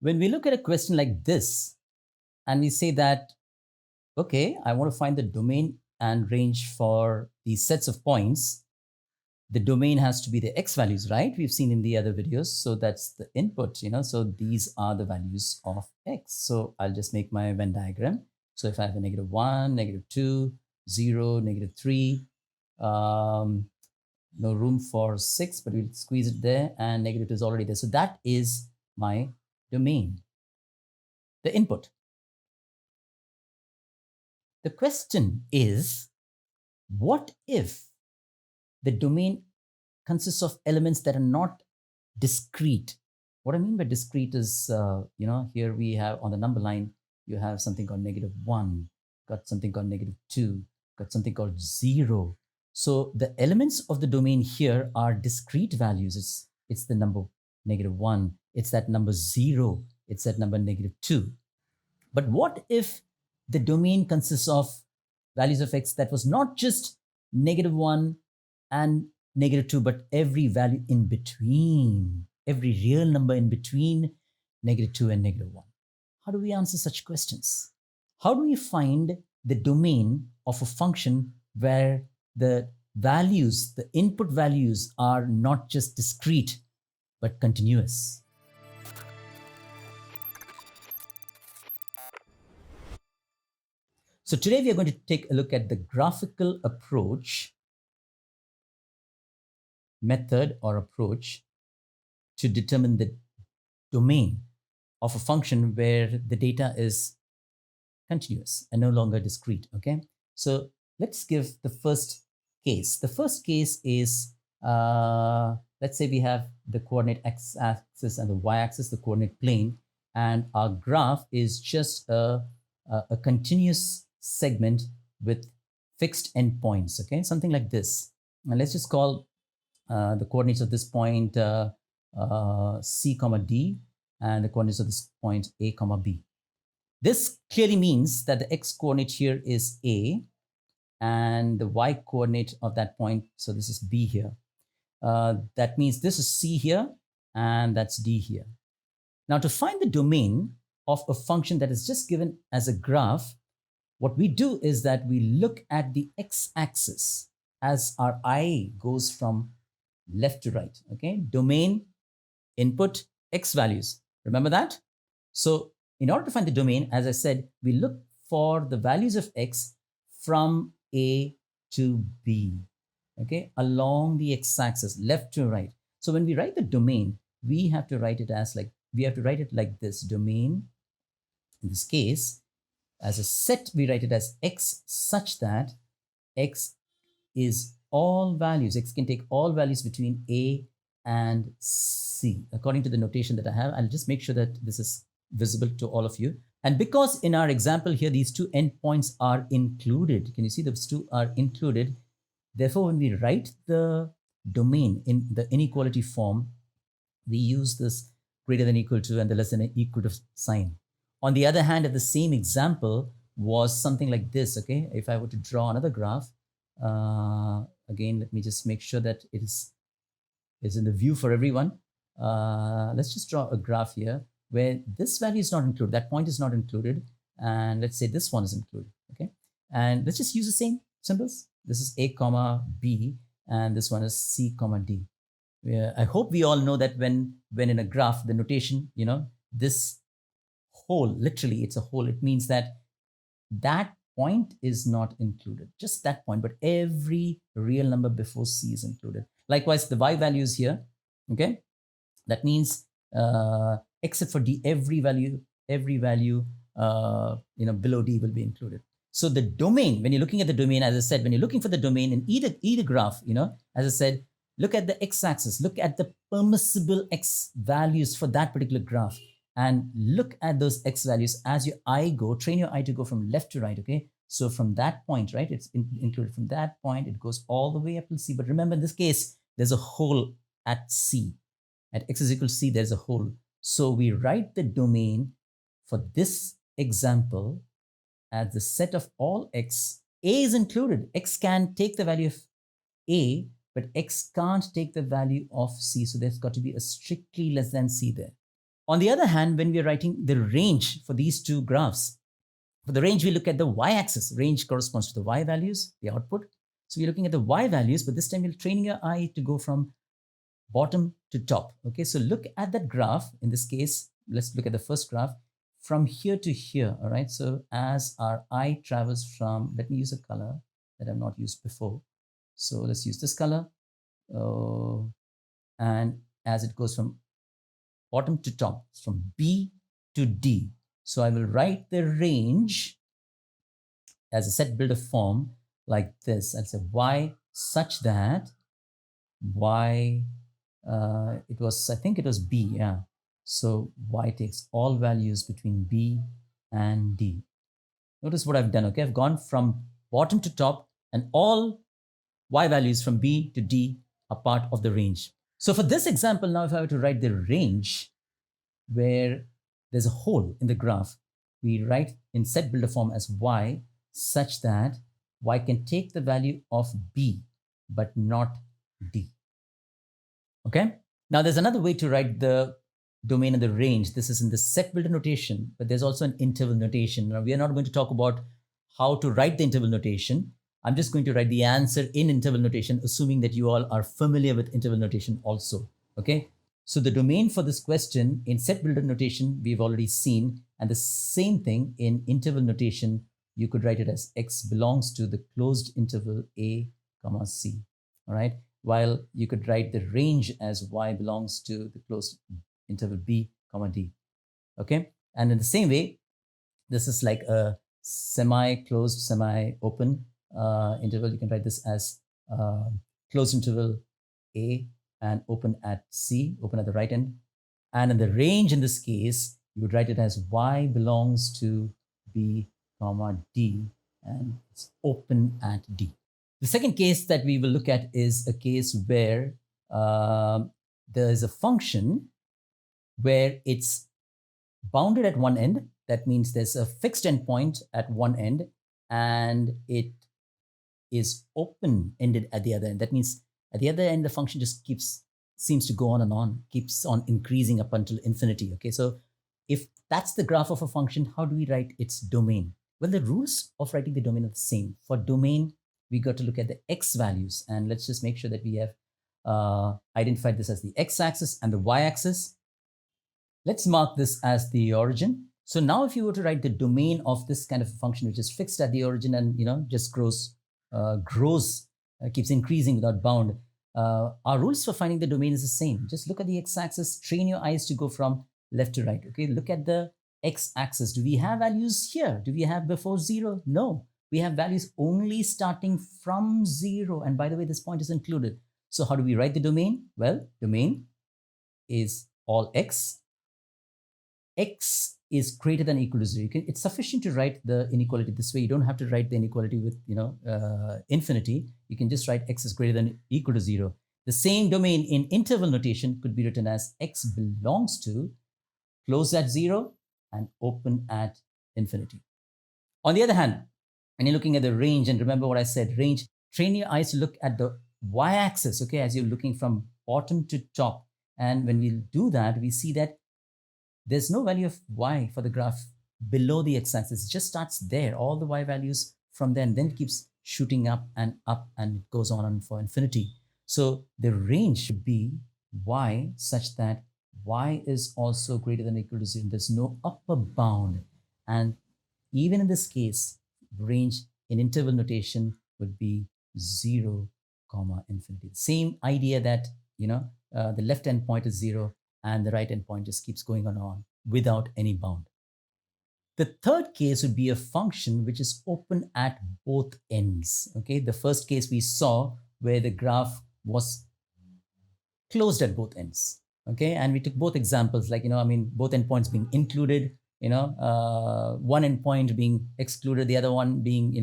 when we look at a question like this, and we say that, okay, I want to find the domain and range for these sets of points, the domain has to be the x values, right? We've seen in the other videos. So that's the input, so these are the values of x. So I'll just make my Venn diagram. So if I have a -1, -2, 0, -3, no room for 6, but we'll squeeze it there, and negative is already there. So that is my domain, the input. The question is, what if the domain consists of elements that are not discrete? What I mean by discrete is, here we have on the number line, you have something called -1, got something called -2, got something called 0. So the elements of the domain here are discrete values. It's the number -1, it's that number 0, it's that number -2. But what if the domain consists of values of x that was not just -1 and -2, but every value in between, every real number in between -2 and -1? How do we answer such questions? How do we find the domain of a function where the values, the input values, are not just discrete, but continuous? So today we are going to take a look at the graphical approach, method or approach to determine the domain of a function where the data is continuous and no longer discrete, okay? So let's give the first case. The first case is, let's say we have the coordinate x-axis and the y-axis, the coordinate plane, and our graph is just a continuous segment with fixed endpoints, okay? Something like this. And let's just call the coordinates of this point C, D, and the coordinates of this point A, B. This clearly means that the x coordinate here is A, and the y coordinate of that point, so this is B here. That means this is C here, and that's D here. Now, to find the domain of a function that is just given as a graph, what we do is that we look at the x-axis as our eye goes from left to right, okay? Domain, input, x values. Remember that? So in order to find the domain, as I said, we look for the values of x from A to B, okay? Along the x-axis, left to right. So when we write the domain, we have to write it as like this. Domain, in this case, as a set, we write it as x such that x is all values. X can take all values between A and C. According to the notation that I have, I'll just make sure that this is visible to all of you. And because in our example here, these two endpoints are included, can you see those two are included? Therefore, when we write the domain in the inequality form, we use this greater than equal to and the less than equal to sign. On the other hand, if the same example was something like this, okay, if I were to draw another graph, again, let me just make sure that it is in the view for everyone. Let's just draw a graph here where this value is not included, that point is not included, and let's say this one is included, okay? And let's just use the same symbols. This is A, B, and this one is C, D. I hope we all know that when in a graph, the notation, this whole, literally it's a whole, it means that point is not included, just that point, but every real number before C is included. Likewise, the y values here, okay? That means except for D, every value below D will be included. So the domain, when you're looking at the domain, as I said, when you're looking for the domain in either graph, as I said, look at the x-axis, look at the permissible x values for that particular graph, and look at those x values as your eye go, train your eye to go from left to right, okay? So from that point, right, it's included from that point, it goes all the way up to C. But remember, in this case, there's a hole at C. At x is equal to C, there's a hole. So we write the domain for this example as the set of all x. A is included. X can take the value of A, but x can't take the value of C. So there's got to be a strictly less than C there. On the other hand, when we are writing the range for these two graphs, for the range, we look at the y-axis. Range corresponds to the y values, the output. So we're looking at the y values, but this time we're training your eye to go from bottom to top. Okay, so look at that graph. In this case, let's look at the first graph from here to here. All right, so as our eye travels from, let me use a color that I've not used before. So let's use this color. And as it goes from bottom to top, from B to D. So I will write the range as a set builder form like this. I'll say y such that y, I think it was B, yeah. So y takes all values between B and D. Notice what I've done, okay? I've gone from bottom to top and all y values from B to D are part of the range. So for this example, now if I were to write the range where there's a hole in the graph, we write in set builder form as y such that y can take the value of B but not D. Okay? Now there's another way to write the domain and the range. This is in the set builder notation, but there's also an interval notation. Now we are not going to talk about how to write the interval notation. I'm just going to write the answer in interval notation, assuming that you all are familiar with interval notation also. Okay? So the domain for this question in set builder notation, we've already seen, and the same thing in interval notation, you could write it as x belongs to the closed interval a comma c. All right? While you could write the range as y belongs to the closed interval b comma d. Okay? And in the same way, this is like a semi-closed, semi-open interval. You can write this as closed interval a and open at c, open at the right end. And in the range in this case, you would write it as y belongs to b comma d and it's open at d. The second case that we will look at is a case where there is a function where it's bounded at one end. That means there's a fixed endpoint at one end and it is open-ended at the other end. That means at the other end, the function just seems to go on and on, keeps on increasing up until infinity. Okay, so if that's the graph of a function, how do we write its domain? Well, the rules of writing the domain are the same. For domain, we got to look at the x values, and let's just make sure that we have identified this as the x-axis and the y-axis. Let's mark this as the origin. So now if you were to write the domain of this kind of function, which is fixed at the origin and just keeps increasing without bound, our rules for finding the domain is the same. Just look at the x-axis, train your eyes to go from left to right. Okay, look at the x-axis. Do we have values here? Do we have before 0? No, we have values only starting from 0. And by the way, this point is included. So how do we write the domain? Well, domain is all x. X is greater than or equal to 0. It's sufficient to write the inequality this way. You don't have to write the inequality with infinity. You can just write x is greater than or equal to 0. The same domain in interval notation could be written as x belongs to close at 0 and open at infinity. On the other hand, when you're looking at the range, and remember what I said, range, train your eyes to look at the y-axis, okay, as you're looking from bottom to top. And when we do that, we see that there's no value of y for the graph below the x-axis. It just starts there, all the y values from there, and then it keeps shooting up and it goes on for infinity. So the range should be y such that y is also greater than or equal to 0. There's no upper bound. And even in this case, range in interval notation would be 0, infinity. Same idea that, the left end point is 0 and the right end point just keeps going on without any bound. The third case would be a function which is open at both ends. Okay, the first case we saw where the graph was closed at both ends. Okay, and we took both examples, like both endpoints being included, one endpoint being excluded, the other one being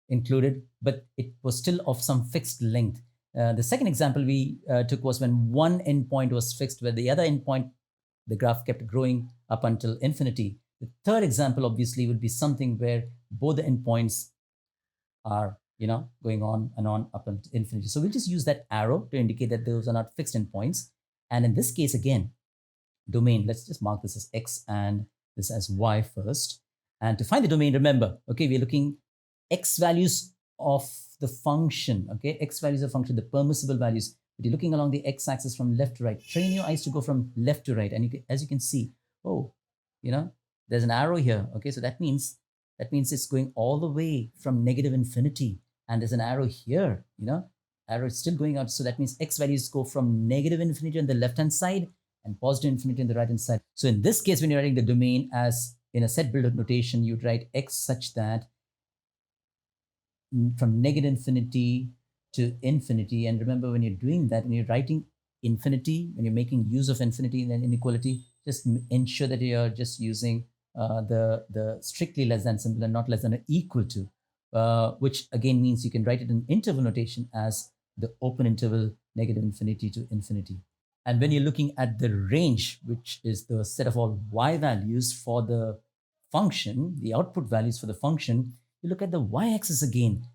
included, but it was still of some fixed length. The second example we took was when one endpoint was fixed, where the other endpoint, the graph kept growing up until infinity. The third example obviously would be something where both the endpoints are going on and on up until infinity. So we'll just use that arrow to indicate that those are not fixed endpoints. And in this case, again, domain. Let's just mark this as x and this as y first. And to find the domain, remember, okay, we're looking x values of the function, okay, x values of function, the permissible values. But you're looking along the x-axis from left to right. Train your eyes to go from left to right. And as you can see, oh, there's an arrow here. Okay, so that means it's going all the way from negative infinity. And there's an arrow here, arrow is still going out. So that means x values go from negative infinity on the left-hand side and positive infinity on the right-hand side. So in this case, when you're writing the domain as in a set builder notation, you'd write x such that from negative infinity to infinity. And remember, when you're doing that, when you're writing infinity, when you're making use of infinity and inequality, just ensure that you're just using the strictly less than symbol and not less than or equal to, which again means you can write it in interval notation as the open interval negative infinity to infinity. And when you're looking at the range, which is the set of all y values for the function, the output values for the function, you look at the y-axis again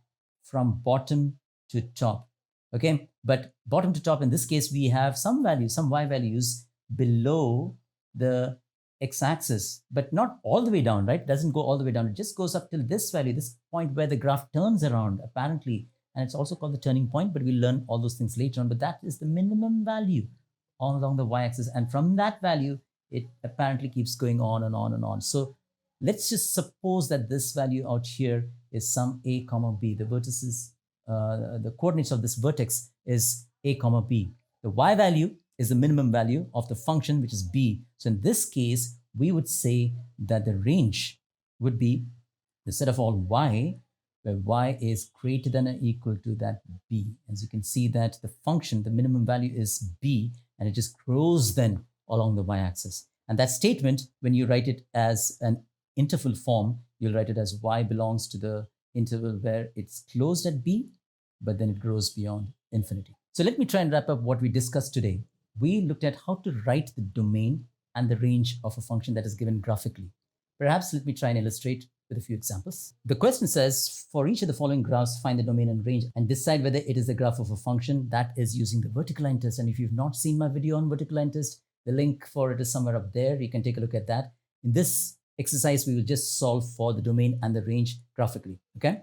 from bottom to top. Okay, but bottom to top, in this case, we have some values, some y values below the x-axis, but not all the way down, right? It doesn't go all the way down. It just goes up till this value, this point where the graph turns around, apparently. And it's also called the turning point, but we'll learn all those things later on. But that is the minimum value all along the y-axis. And from that value, it apparently keeps going on and on and on. So let's just suppose that this value out here is some a comma b. The vertices, the coordinates of this vertex is a comma b. The y value is the minimum value of the function, which is b. So in this case, we would say that the range would be the set of all y, where y is greater than or equal to that b. As you can see that the function, the minimum value is b, and it just grows then along the y-axis. And that statement, when you write it as an interval form, you'll write it as y belongs to the interval where it's closed at b, but then it grows beyond infinity. So let me try and wrap up what we discussed today. We looked at how to write the domain and the range of a function that is given graphically. Perhaps let me try and illustrate with a few examples. The question says, for each of the following graphs, find the domain and range and decide whether it is the graph of a function. That is using the vertical line test. And if you've not seen my video on vertical line test, the link for it is somewhere up there. You can take a look at that. In this exercise, we will just solve for the domain and the range graphically, okay?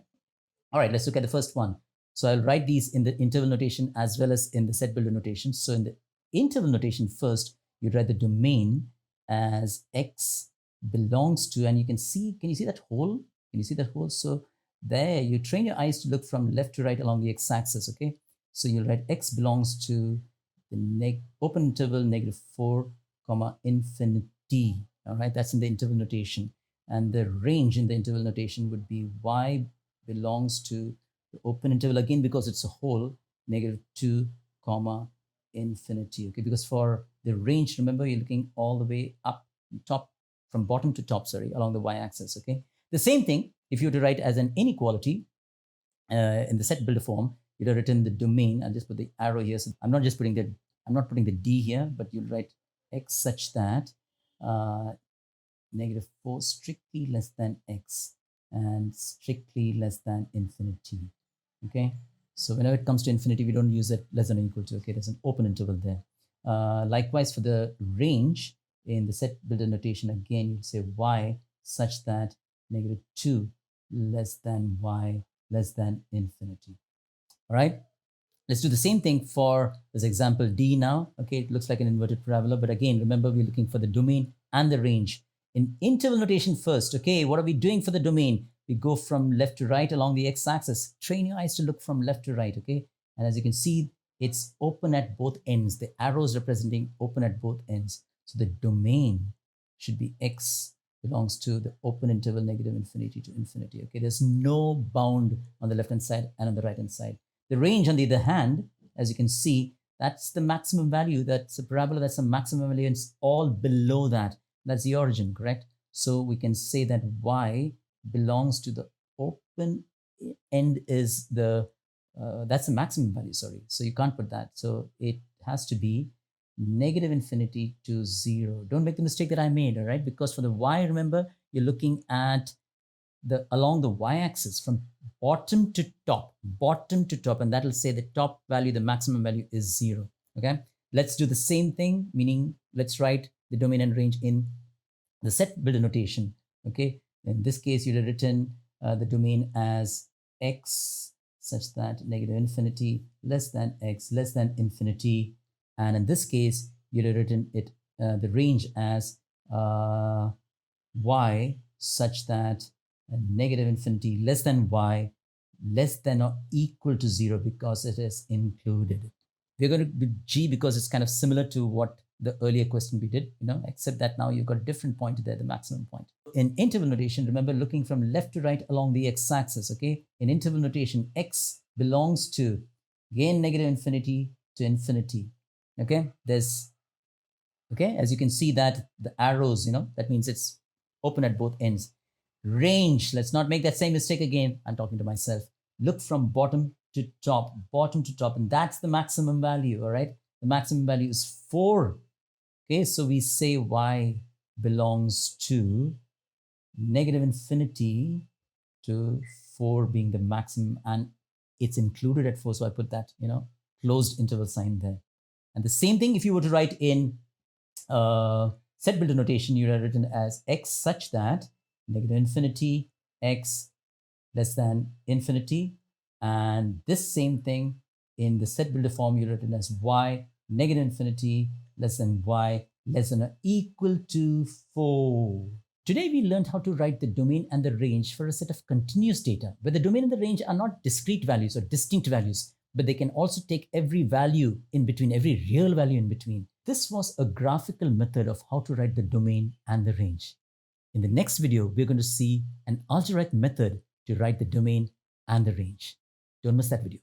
All right, let's look at the first one. So I'll write these in the interval notation as well as in the set builder notation. So in the interval notation first, you write the domain as x belongs to, and you can see that hole? Can you see that hole? So there, you train your eyes to look from left to right along the x-axis, okay? So you'll write x belongs to the open interval -4, infinity. All right, that's in the interval notation. And the range in the interval notation would be y belongs to the open interval, again, because it's a hole, -2, infinity. Okay, because for the range, remember, you're looking all the way up top, from bottom to top, sorry, along the y-axis. Okay, the same thing if you were to write as an inequality in the set builder form, you'd have written the domain. I'll just put the arrow here. So I'm not putting the d here, but you'll write x such that -4 strictly less than x and strictly less than infinity. Okay, so whenever it comes to infinity, we don't use it less than or equal to. Okay, there's an open interval there. Likewise, for the range in the set builder notation, again, you'd say y such that -2 less than y less than infinity. All right, let's do the same thing for this example D now. Okay, it looks like an inverted parabola, but again, remember, we're looking for the domain and the range. In interval notation first, okay, what are we doing for the domain? We go from left to right along the x-axis. Train your eyes to look from left to right, okay? And as you can see, it's open at both ends. The arrows representing open at both ends. So the domain should be x belongs to the open interval -infinity to infinity, okay? There's no bound on the left-hand side and on the right-hand side. The range, on the other hand, as you can see, that's the maximum value. That's a parabola, that's the maximum value. And it's all below that. That's the origin, correct? So we can say that y belongs to the open end is that's the maximum value, sorry. So you can't put that. So it has to be -infinity to 0. Don't make the mistake that I made, all right? Because for the y, remember, you're looking at along the y-axis from bottom to top, and that'll say the top value, the maximum value is 0, okay? Let's do the same thing, meaning let's write the domain and range in the set builder notation. Okay, in this case, you'd have written the domain as x such that negative infinity less than x less than infinity, and in this case, you'd have written it the range as y such that negative infinity less than y less than or equal to 0 because it is included. We're going to do G because it's kind of similar to what the earlier question we did, except that now you've got a different point there, the maximum point. In interval notation, remember looking from left to right along the x-axis, okay? In interval notation, x belongs to, again, negative infinity to infinity, okay? Okay, as you can see that the arrows, that means it's open at both ends. Range, let's not make that same mistake again. I'm talking to myself. Look from bottom to top, and that's the maximum value, all right? The maximum value is 4. Okay, so we say y belongs to negative infinity to 4 being the maximum, and it's included at 4. So I put that, closed interval sign there. And the same thing if you were to write in set builder notation, you have written as x such that negative infinity, x less than infinity. And this same thing in the set builder form, you've written as y negative infinity less than y less than or equal to 4. Today, we learned how to write the domain and the range for a set of continuous data, where the domain and the range are not discrete values or distinct values, but they can also take every value in between, every real value in between. This was a graphical method of how to write the domain and the range. In the next video, we're going to see an algebraic method to write the domain and the range. Don't miss that video.